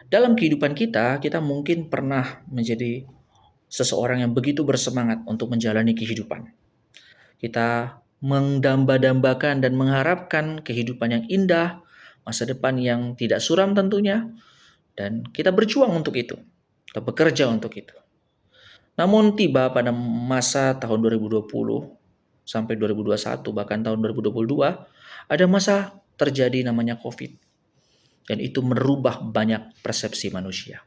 Dalam kehidupan kita, kita mungkin pernah menjadi seseorang yang begitu bersemangat untuk menjalani kehidupan. Kita mendamba-dambakan dan mengharapkan kehidupan yang indah, masa depan yang tidak suram tentunya, dan kita berjuang untuk itu. Kita bekerja untuk itu. Namun tiba pada masa tahun 2020 sampai 2021 bahkan tahun 2022 ada masa terjadi namanya COVID, dan itu merubah banyak persepsi manusia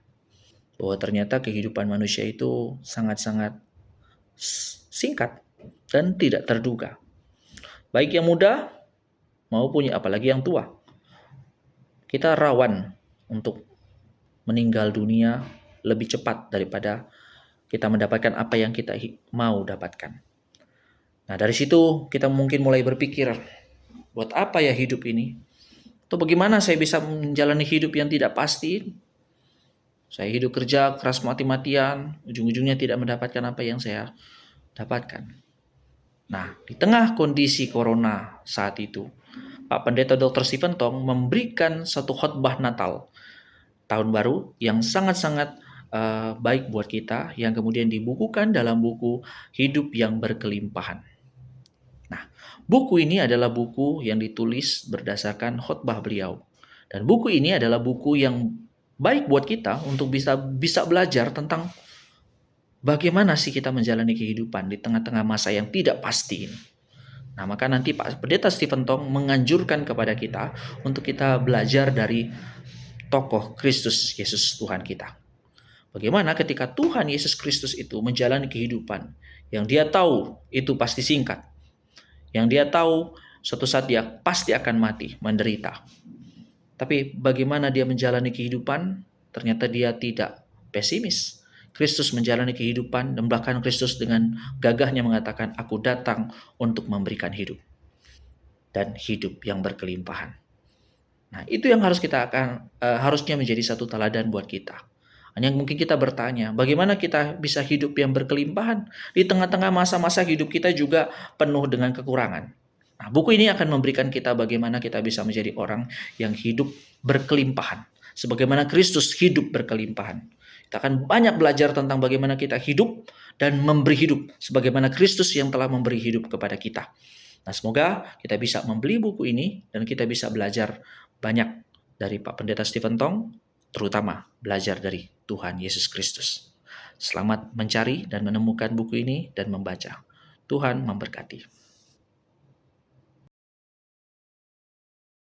bahwa ternyata kehidupan manusia itu sangat-sangat singkat dan tidak terduga. Baik yang muda maupun apalagi yang tua. Kita rawan untuk meninggal dunia lebih cepat daripada kita mendapatkan apa yang kita mau dapatkan. Nah, dari situ kita mungkin mulai berpikir, buat apa ya hidup ini? Atau bagaimana saya bisa menjalani hidup yang tidak pasti? Saya hidup kerja keras mati-matian, ujung-ujungnya tidak mendapatkan apa yang saya dapatkan. Nah, di tengah kondisi corona saat itu, Pak Pendeta Dr. Stephen Tong memberikan satu khotbah Natal tahun baru yang sangat-sangat baik buat kita, yang kemudian dibukukan dalam buku Hidup yang Berkelimpahan. Nah, buku ini adalah buku yang ditulis berdasarkan khotbah beliau. Dan buku ini adalah buku yang baik buat kita untuk bisa belajar tentang bagaimana sih kita menjalani kehidupan di tengah-tengah masa yang tidak pasti ini. Nah, maka nanti Pak Pendeta Stephen Tong menganjurkan kepada kita untuk kita belajar dari tokoh Kristus Yesus Tuhan kita. Bagaimana ketika Tuhan Yesus Kristus itu menjalani kehidupan yang dia tahu itu pasti singkat, yang dia tahu suatu saat dia pasti akan mati, menderita. Tapi bagaimana dia menjalani kehidupan? Ternyata dia tidak pesimis. Kristus menjalani kehidupan dan bahkan Kristus dengan gagahnya mengatakan, "Aku datang untuk memberikan hidup dan hidup yang berkelimpahan." Nah, itu yang harusnya menjadi satu teladan buat kita. Hanya mungkin kita bertanya, bagaimana kita bisa hidup yang berkelimpahan di tengah-tengah masa-masa hidup kita juga penuh dengan kekurangan. Nah, buku ini akan memberikan kita bagaimana kita bisa menjadi orang yang hidup berkelimpahan. Sebagaimana Kristus hidup berkelimpahan. Kita akan banyak belajar tentang bagaimana kita hidup dan memberi hidup. Sebagaimana Kristus yang telah memberi hidup kepada kita. Nah, semoga kita bisa membeli buku ini dan kita bisa belajar banyak dari Pak Pendeta Stephen Tong, terutama belajar dari Tuhan Yesus Kristus. Selamat mencari dan menemukan buku ini dan membaca. Tuhan memberkati.